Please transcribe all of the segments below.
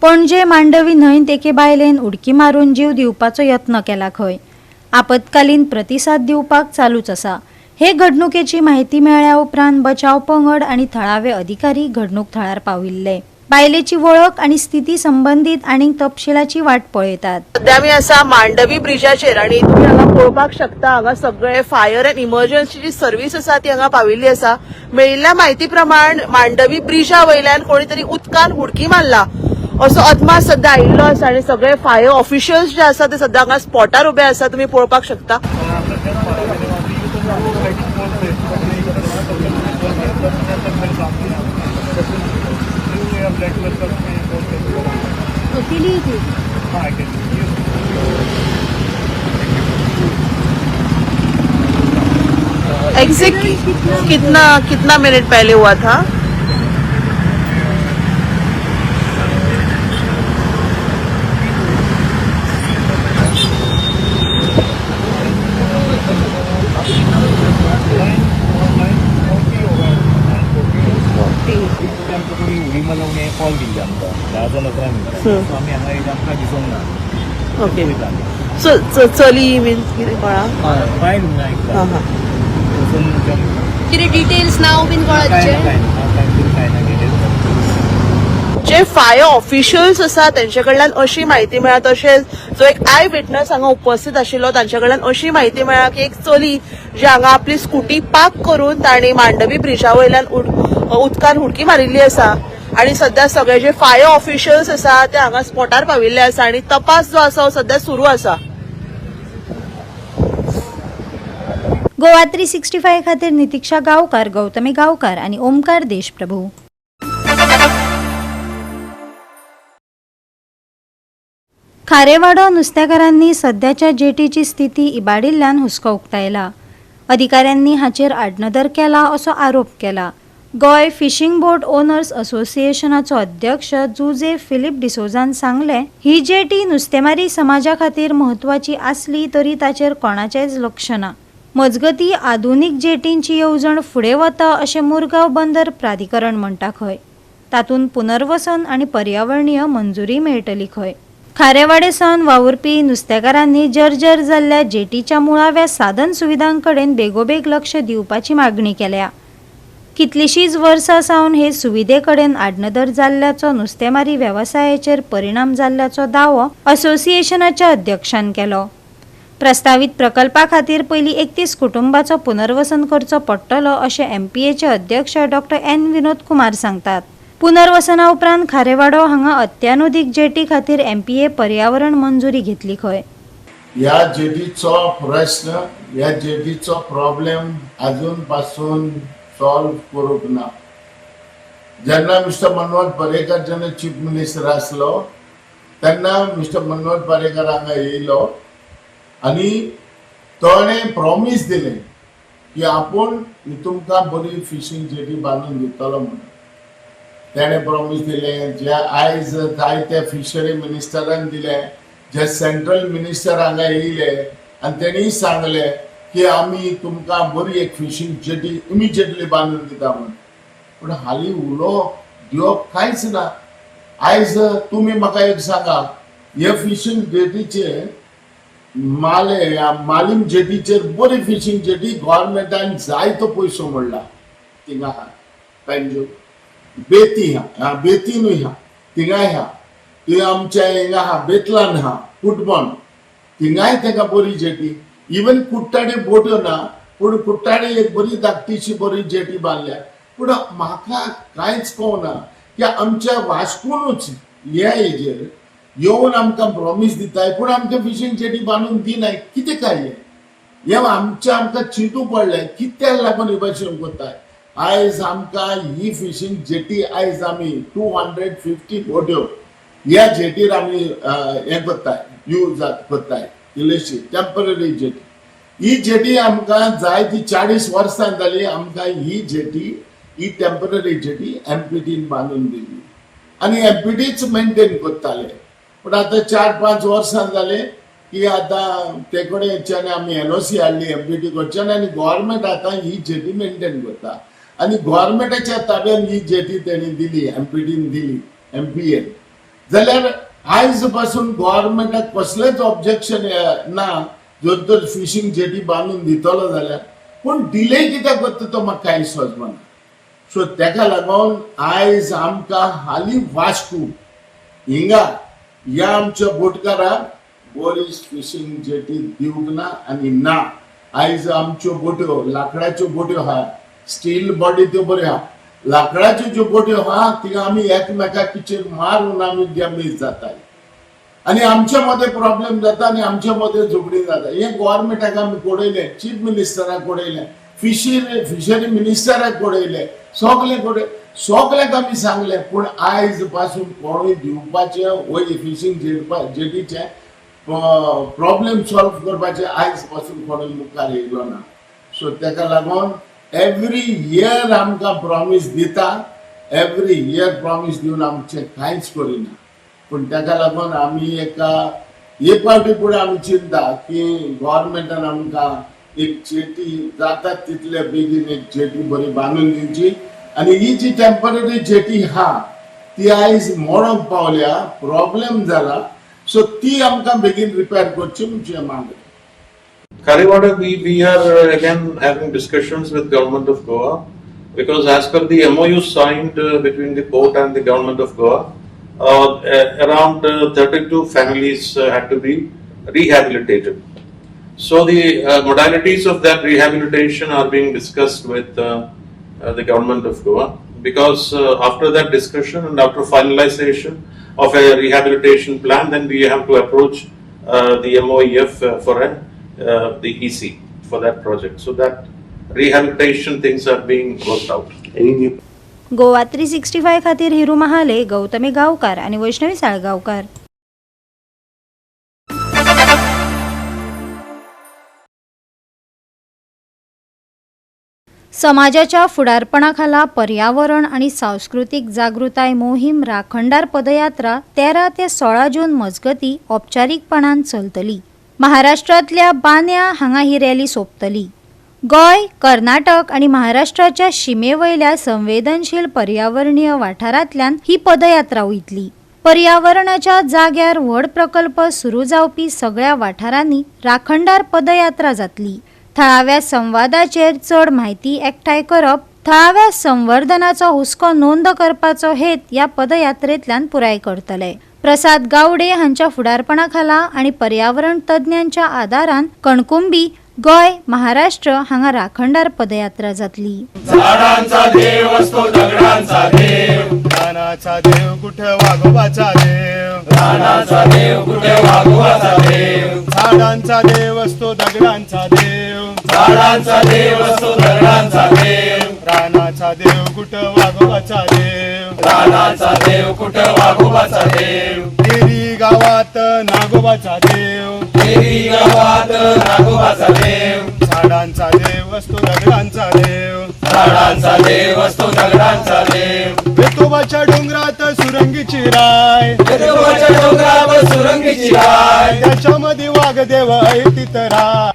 पणजे मांडवी न्हंयत एके बायलेन उडकी मारून जीव दिवपाचो यत्न केला खंय. आपतकालीन प्रतिसाद दिवपाक चालूच आसा. हे घडणुकेची माहिती मेळ्ळ्या उपरांत बचाव पंगड आणि थळावे अधिकारी घडणूक थळार पाविल्ले. बायलेची वळख आणि स्थिती संबंधित आणि तपशिलाची वाट पळयतात. सध्या आमी आसा मांडवी ब्रिजाचेर आणि तुम्ही हांगा पळोवपाक शकता. हांगा सगळे फायर अँड इमर्जन्सीची सर्व्हिस आसा ती हांगा पाविल्ली आसा. मेळिल्ल्या म्हायती प्रमाण मांडवी ब्रिजा वयल्यान कोणी तरी उदकान उडकी मारला असो अदमास सध्या आयिल्लो आसा आणि सगळे फायर ऑफिशियल्स जे आसा ते सध्या हांगा स्पॉटार उबे आसा. तुम्ही पळोवपाक शकता. एग्जैक्ट कितना मिनट पहले हुआ था? कॉल दिल्ली आमकां 10-11 मिनटां आमी हांगा येयले आमकां दिसूंक ना. ओके. चली मिन्स कितें कळ्ळा? फायन ना एकदा कितें डिटेल्स नाव बीन कळचे? जे फायर ऑफिशियल्स आसा त्यांचे कडल्यान अशी माहिती मेळ्ळा. तशेंच जो एक आय विटनस हांगा उपस्थित आशिल्लो तांचे कडल्यान अशी माहिती मेळ्ळा की एक चली जी हांगा आपली स्कूटी पार्क करून ताणी मांडवी ब्रिजा वयल्यान उदकान उडकी मारिल्ली आसा. आणि सध्या सगळे जे फायर ऑफिशियल्स आसा ते हांगा स्पॉटार पाविल्ले आसा आणि तपास जो आसा सध्या सुरू आसा. गोवा 365 खातीर नितीक्षा गांवकार, गौतमी गांवकार आणि ओमकार देशप्रभू. खारेवाडो नुस्तेकारांनी सध्याच्या जेटीची स्थिती इबाडिल्ल्यान हुस्को उक्तायला. अधिकाऱ्यांनी हाचेर आडनदर केला असो आरोप केला. गोय फिशिंग बोट ओनर्स असोसिएशनाचो अध्यक्ष जुजे फिलिप डिसोजान सांगले, ही जेटी नुस्तेमारी समाजा खातीर म्हत्वाची आसली तरी ताचेर कोणाचेंच लक्ष ना. मजगती आधुनीक जेटींची येवजण फुडें वता अशें मुरगांव बंदर प्राधिकरण म्हणटा खंय. तातूंत पुनर्वसन आनी पर्यावरणीय मंजुरी मेळटली खंय. खारेवाडे सावन वावुरपी नुस्तेकारांनी जर्जर जाल्ल्या जेटीच्या मुळाव्या साधन सुविधांकडेन बेगोबेग लक्ष दिवपाची मागणी केल्या. कितलीशींच वर्सां सावन हे सुविधेकडेन आडनदर जाल्ल्याचो नुस्तेमारी वेवसायाचेर परिणाम जाल्ल्याचो दावो असोसिएशनाच्या अध्यक्षान केलो. प्रस्तावित प्रकल्पा खातीर पयलीं 31 कुटुंबांचो पुनर्वसन करचो पडटलो अशें एमपीएचे अध्यक्ष डॉ एन विनोद कुमार सांगतात. पुनर्वसना उपरांत खारेवाडो हांगा अत्याधुनीक जेटी खातीर एमपीए पर्यावरण मंजुरी घेतली खंय. ह्या जेटीचो प्रश्न, ह्या जेटीचो प्रॉब्लेम अजून पासून सॉल्व करूंक ना. जेन्ना मिस्टर मनोहर पर्रेकर जेन्ना चीफ मिनिस्टर आसलो तेन्ना मिस्टर मनोहर पर्रेकर हांगा येयलो आनी ताणें प्रॉमिस दिलें की आपूण तुमकां बरी फिशींग जेटी बांदून दितलो म्हणून. तेणें प्रॉमिस दिलें जे आयज जायते फिशरी मिनिस्टरान दिलें, जे सेंट्रल मिनिस्टर हांगा येयले आनी तेणी सांगलें की आमी तुमकां बरी एक फिशींग जेटी इमिजिएटली बांदून दिता म्हणून. पूण हालीं उलो दिवप कांयच ना. आयज तुमी म्हाका एक सांगा, हे फिशींग जेटीचेर मालीम जेटीचेर बरी फिशींग जेटी गव्हर्मेंटान जायतो पयसो मोडला. थिंगा आहा पेंजो बेती हा, बेतीनूय हा, थिंगाय हा, ती आमच्या हिंगा हा बेतलान हा, कुटबॉन थिंगाय तेका बरी जेटी. इवन कुट्टाडे बोट्यो ना पूण कुट्टाडे एक बरी धाकटीशी बरी जेटी बांदल्या. पूण म्हाका कांयच कळना की आमच्या वास्कोनूच ह्या हेजेर येवन आमकां प्रॉमिस दिताय पूण आमकां फिशींग जेटी बांदून दिनाय. कितें काय हे आमकां चिंतू पडलें कित्याक लागून हे भाशेन कोत्ताय. आयज आमकां ही फिशींग जेटी आयज आमी 250 बोट्यो ह्या जेटीर आमी हे कोत्ताय, यूज कोत्ताय. इल्लीशी टेम्पररी जेटी. ही जेटी आमकां जाय ती 40 वर्सां जाली. आमकां ही जेटी, ही टेम्पररी जेटी एमपीटीन बांदून दिली आनी एमपीटीच मेंटेन कोत्ताले. पूण आतां 4-5 वर्सां जाले की आतां ते कडेच्यान आमी एनओसी हाडली एमपीटी कडच्यान आनी गव्हर्मेंट आतां ही जेटी मेंटेन करता आनी गव्हर्मेंटाच्या ताब्यान ही जेटी तेणी दिली, एमपीटीन दिली, एमपीएन. जाल्यार आयज पासून गव्हर्नमेंटाक कसलेच ऑब्जेक्शन ना जर तर फिशिंग जेटी बांदून दितलो जाल्यार, पूण डिले कित्याक करता तो म्हाका कांय समजना. सो तेका लागून आयज आमकां हालीं वास्को हिंगा ह्या आमच्या बोटकाराक बोरीस फिशिंग जेटी दिवंक ना आनी ना. आयज आमच्यो बोट्यो लाकडाच्यो बोट्यो आहा, स्टील बॉडी त्यो बऱ्यो आहा, लाकडाच्यो ज्यो बोट्यो आहा तिका आमी एकमेकाचेर मारून आमी डॅमेज जाताय आनी आमच्या मध्ये प्रॉब्लेम जाता आनी आमच्या मध्ये झगडी जाता. हे गव्हर्नमेंटाक आमी कोडयले, चीफ मिनिस्टराक कोडयले, फिशरी मिनिस्टराक कोडयले, सगळ्याक आमी सांगले, पूण आयज पासून कोणूय दिवपाचे वय फिशिंग जेटीचे प्रॉब्लेम सॉल्व करपाचे आयज पासून कोणूय मुखार येयलो ना. सो तेका लागून एवरी इयर आमकां प्रॉमिस दिता, एवरी इयर प्रॉमिस दिवन आमचे कांयच करिना. पूण तेका लागून आमी हे पावटी फुडें आमी चिंता की गव्हर्नमेंटान आमकां एक जेटी जाता तितले बेगीन एक जेटी बरी बांदून दिवची आनी ही जी टेम्पररी जेटी आहा ती आयज मोडोंक पावल्या, प्रॉब्लेम जाला. सो ती आमकां बेगीन रिपेर करची म्हणजे मागणी. Karewada, we are again having discussions with Government of Goa because as per the MOU signed between the port and the Government of Goa, around 32 families had to be rehabilitated. So the modalities of that rehabilitation are being discussed with the Government of Goa because after that discussion and after finalization of a rehabilitation plan, then we have to approach the MOEF for the EC for that project. So that rehabilitation things are being worked out. Goa 365 खातीर हिरू महाले, गौतमी गावकार आणि वैष्णवी साळगावकार. समाजाच्या फुडारपणाखाला पर्यावरण आणि सांस्कृतिक जागृताय मोहीम राखणदार पदयात्रा 13 ते 16 जून मजगती औपचारिकपणान चलतली. महाराष्ट्रातल्या बान्या हांगा ही रॅली सोंपतली. गोंय, कर्नाटक आणि महाराष्ट्राच्या शिमेवयल्या संवेदनशील पर्यावरणीय वाठारांतल्यान ही पदयात्रा वयतली. पर्यावरणाच्या जाग्यार व्हड प्रकल्प सुरू जावपी सगळ्या वाठारांनी राखणदार पदयात्रा जातली. थळाव्या संवादाचेर चड म्हायती एकठांय करप, थळाव्या संवर्धनाचो हुस्को नोंद करपाचो हेत या पदयात्रेंतल्यान पुराय करतले. प्रसाद गावडे हांच्या फुडारपणाखाला आणि पर्यावरण तज्ञांच्या आदारान कणकुंबी, गोय, महाराष्ट्र हांगा राखणदार पदयात्रा जातली. झाडांचा देव असतो दगडांचा देव, रानाचा देव कुठे वाघोबाचा देव, रानाचा देव कुठे वाघोबाचा देव, झाडांचा देव असतो दगडांचा देव, झाडांचा देव असतो दगडांचा देव, रानाचा देव कुठे वाघोबाचा देव, रानाचा देव कुठे वाघोबाचा देव, केरी गावात नागोबाचा देव, केरी गावात नागोबाचा देव, झाडांचा देव असतो दगडांचा देव, झाडांचा देव असतो दगडांचा देव, वेतोबाच्या डोंगरात सुरंगीची राय, वेतोबाच्या डोंगरावर सुरंगीची राय, त्याच्यामध्ये वाघदेव आहे तिथं राय.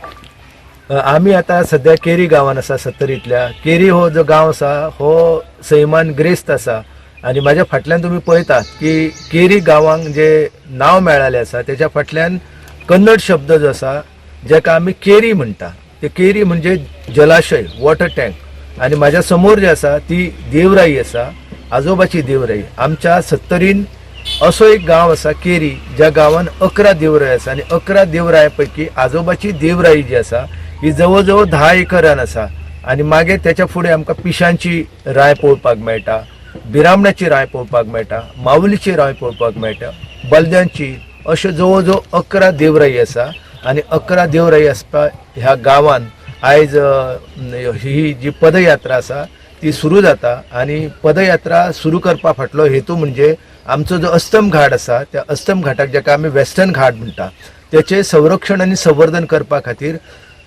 आम्ही आता सध्या केरी गावान आसा सत्तरीतल्या. केरी हो जो गाव आसा हो सैमान ग्रेस्त आसा आणि माझ्या फाटल्यान तुम्ही पळयतात की केरी गावांक जे नाव मेळालें आसा त्याच्या फाटल्यान कन्नड शब्द जो आसा जेका आमी केरी म्हणटा, ते केरी म्हणजे जलाशय, वॉटर टँक. आणि माझ्या समोर जे आसा ती देवराई आसा, आजोबाची देवराई. आमच्या सत्तरीन असो एक गाव आसा केरी, ज्या गावान 11 देवराई आसा आणि 11 देवराया पैकी आजोबाची देवराई जी आसा ही जवळजवळ 10 एकरान आसा. आणि मागे त्याच्या फुडें आमकां पिशांची राय पळोवपाक मेळटा, बिरामणाची राय पळोवपाक मेळटा, माऊलीची राय पळोवपाक मेळटा, बलद्यांची, अश्यो जवळजवळ 11 देवराई आसा. आणि 11 देवराई आसपा ह्या गांवान आयज ही जी पदयात्रा आसा ती सुरू जाता. आणि पदयात्रा सुरू करपा फाटलो हेतू म्हणजे आमचो जो अस्तम घाट आसा त्या अस्तम घाटाक जेका आमी वेस्टर्न घाट म्हणटा त्याचे संरक्षण आणि संवर्धन करपा खातीर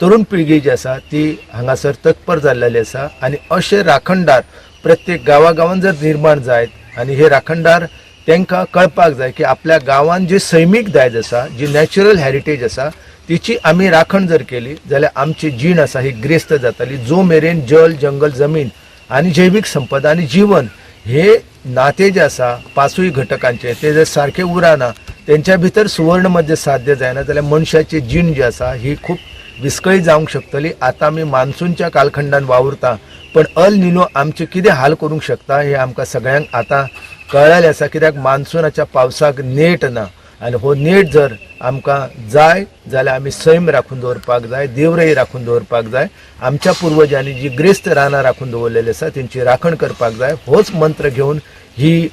तरुण पिळगी जी आसा ती हांगासर तत्पर जाल्लेली आसा. आणि अशे राखणदार प्रत्येक गांवागांवांत जर निर्माण जायत आणि हे राखणदार तांकां कळपाक जाय की आपल्या गांवांत जी सैमीक दायज आसा, जी नॅचरल हेरिटेज आसा तिची आमी राखण जर केली जाल्यार आमची जीण आसा ही ग्रेस्त जाताली. जो मेरेन जल, जंगल, जमीन आणि जैविक संपदा आणि जीवन हे नाते जे आसा पांचूय घटकांचे ते जर सारखे उरना तेंच्या भितर सुवर्ण मध्य साध्य जायना जाल्यार मनशाची जीण जी आसा ही खूब विस्कळीत जावंक शकतली. आतां आमी मान्सूनच्या कालखंडान वावुरता पण अल निनो आमचे कितें हाल करूंक शकता हे आमकां सगळ्यांक आतां कळलेलें आसा. कित्याक मान्सूनाच्या पावसाक नेट ना आनी हो नेट जर आमकां जाय जाल्यार आमी सैम राखून दवरपाक जाय, देवरय राखून दवरपाक जाय. आमच्या पुर्वजांनी जी ग्रेस्त रानां राखून दवरलेली आसा तेंची राखण करपाक जाय. होच मंत्र घेवन ही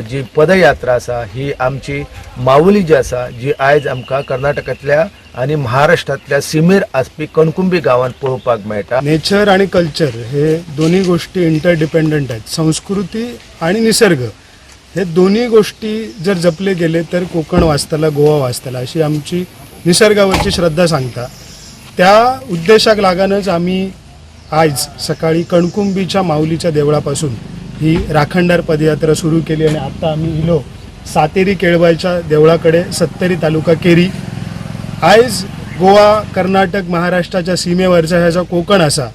जी पदयात्रा आसा ही आमची माऊली जी आसा जी आयज आमकां कर्नाटकांतल्या आनी महाराष्ट्रांतल्या सीमेर आसपी कणकुंबी गांवांत पळोवपाक मेळटा. नेचर आणि कल्चर हे दोन्ही गोष्टी इंटरडिपेंडंट आहेत. संस्कृती आणि निसर्ग हे दोन्ही गोष्टी जर जपले गेले तर कोकण वाचतला, गोवा वाचतला अशी आमची निसर्गावरची श्रद्धा सांगता. त्या उद्देशाक लागानच आम्ही आज सकाळी कणकुंबीच्या माऊलीच्या देवळापासून ही राखणदार पदयात्रा सुरू केली आणि आता आम्ही इलो सातेरी केळबाईच्या देवळाकडे, सत्तरी तालुका केरी. आयज गोवा, कर्नाटक, महाराष्ट्राच्या सीमेवरचा ह्या जो कोकण असा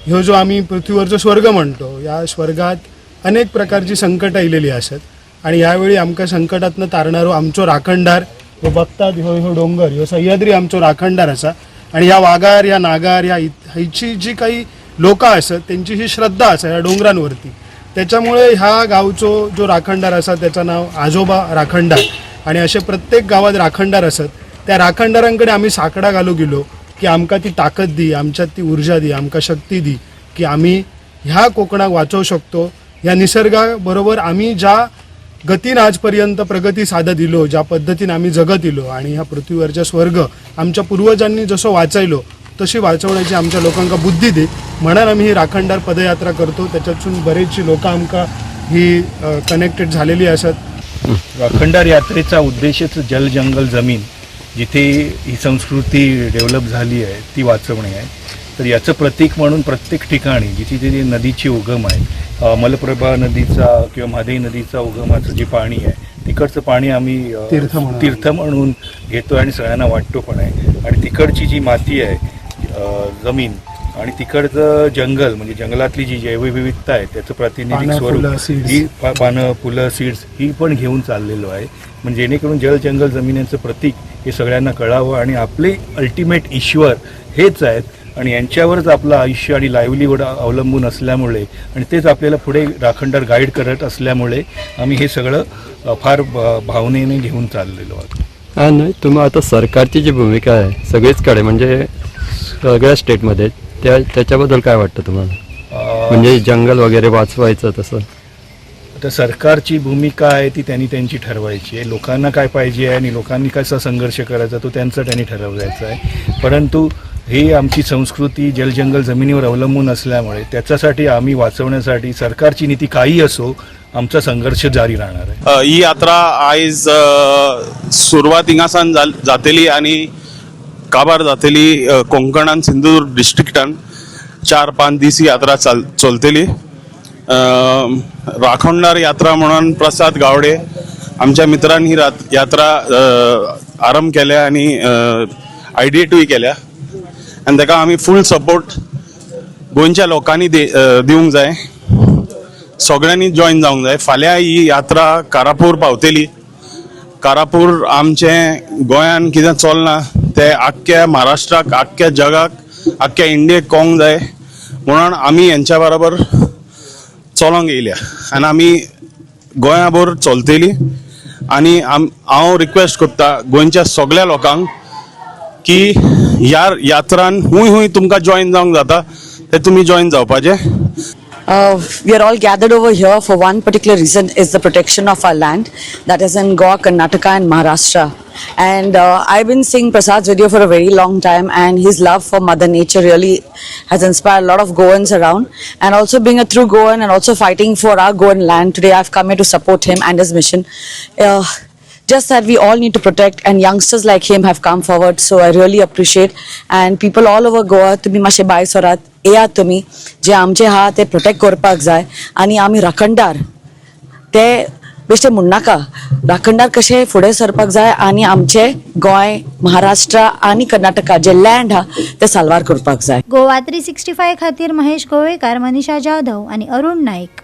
ह्यो जो आम्ही पृथ्वीवरचो स्वर्ग म्हणतो, या स्वर्गात अनेक प्रकारची संकट आयलेली असत आणि यावेळी आमकां संकटातनं तारणारो आमचो राखणदार ह्यो बघतात ह्यो डोंगर, ह्यो सह्याद्री आमचो राखणदार असा. आणि ह्या वाघार, ह्या नागार, ह्याची जी काही लोकां असत त्यांची ही श्रद्धा असा ह्या डोंगरांवरती. त्याच्यामुळे ह्या गावचो जो राखणदार असा त्याचं नाव आजोबा राखणदार. आणि असे प्रत्येक गावात राखणदार असत. त्या राखणदारांकडे आम्ही साकडा घालू गेलो की आमकां ती ताकद दी, आमच्यात ती ऊर्जा दी, आमकां शक्ती दी की आम्ही ह्या कोकणाक वाचवू शकतो. ह्या निसर्गाबरोबर आम्ही ज्या गतीन आजपर्यंत प्रगती साधत इलो, ज्या पद्धतीने आम्ही जगत इलो आणि ह्या पृथ्वीवरच्या स्वर्ग आमच्या पूर्वजांनी जसं वाचयलो तशी वाचवण्याची आमच्या लोकांका बुद्धी दे म्हणून आम्ही ही राखणदार पदयात्रा करतो. त्याच्यातून बरेचशी लोक आमकां ही कनेक्टेड झालेली असत. राखणदार यात्रेचा उद्देशच जल जंगल जमीन जिथे ही संस्कृती डेव्हलप झाली आहे ती वाचवणे आहे. तर याचं प्रतीक म्हणून प्रत्येक ठिकाणी जिथे जिथे नदीची उगम आहे, मलप्रभा नदीचा किंवा महादेवी नदीचा उगमाचं जे पाणी आहे तिकडचं पाणी आम्ही तीर्थ म्हणून घेतो आणि सगळ्यांना वाटतो पण आहे. आणि तिकडची जी माती आहे, जमीन आणि तिकडचं जंगल म्हणजे जंगलातली जी जैवविविधता आहे त्याचं प्रातिनिधिक स्वरूप ही पानं, फुलं, सीड्स ही पण घेऊन चाललेलो आहे. म्हणजे जेणेकरून जल जंगल जमिनीचं प्रतीक हे सगळ्यांना कळावं आणि आपले अल्टिमेट ईश्वर हेच आहेत आणि यांच्यावरच आपलं आयुष्य आणि लाईव्हलीहूड अवलंबून असल्यामुळे आणि तेच आपल्याला पुढे राखणदार गाईड करत असल्यामुळे आम्ही हे सगळं फार भावनेने घेऊन चाललेलो आहोत. हा नाही, तुम्ही आता सरकारची जी भूमिका आहे सगळीचकडे म्हणजे सगळ्या स्टेटमध्ये त्याच्याबद्दल काय वाटतं तुम्हाला? म्हणजे जंगल वगैरे वाचवायचं तसं तर सरकारची भूमिका आहे ती त्यांची ठरवायची आहे. लोकांना काय पाहिजे आहे आणि लोकांनी कसा संघर्ष करायचा तो त्यांनी ठरवायचा आहे. परंतु ही आमची संस्कृती जलजंगल जमिनीवर अवलंबून असल्यामुळे त्याच्यासाठी आम्ही वाचवण्यासाठी सरकारची नीती काही असो आमचा संघर्ष जारी राहणार आहे. ही यात्रा आयज सुरवात हिंगासान जातली आणि काबार जातली कोंकणान सिंधुदुर्ग डिस्ट्रिक्टान 4-5 दीस ही यात्रा चलतली. राखणदार यात्रा म्हणून प्रसाद गावडे आमच्या मित्रांनी ही यात्रा आरंभ केल्या आणि आयडिएटूय केल्या आणि ताका आम्ही फुल सपोर्ट गोंयच्या लोकांनी दिवंक जाय, सगळ्यांनी जॉईन जावंक जाय. फाल्यां ही यात्रा कारापूर पावतली. कारापूर आमचे गोंयान कितें चलना ते आख्ख्या महाराष्ट्राक, आख्ख्या जगाक, आख्ख्या इंडियेक कळोंक जाय म्हणून आमी यांच्या बरोबर चलोंक येयल्या आनी आमी गोंयाभर चलतली. आनी हांव रिक्वेस्ट करता गोंयच्या सगळ्या लोकांक की ह्या यात्रान हुंय तुमकां जॉईन जावंक जाता ते तुमी जॉईन जावपाचें. We are all gathered over here for one particular reason, is the protection of our land that is in Goa, Karnataka and Maharashtra. And I've been seeing Prasad's video for a very long time and his love for Mother Nature really has inspired a lot of Goans around. And also being a true Goan and also fighting for our Goan land, today I've come here to support him and his mission. Just that we all need to protect and youngsters like him have come forward, so I really appreciate. And people all over Goa, तुम्ही मातशे भायर सरात, येयात तुम्ही, जे आमचे हा ते protect करपाक जाय. आणि आमी राखणदार ते बेश्टे म्हणनाका, राखणदार कशे फुडें सरपाक जाय आणि आमचे गोंय, महाराष्ट्र आणि कर्नाटका जे लँड हा ते साल्वार करपाक जाय. गोवा 365 खातीर महेश गोवेकार, मनीषा जाधव आणि अरुण नाईक.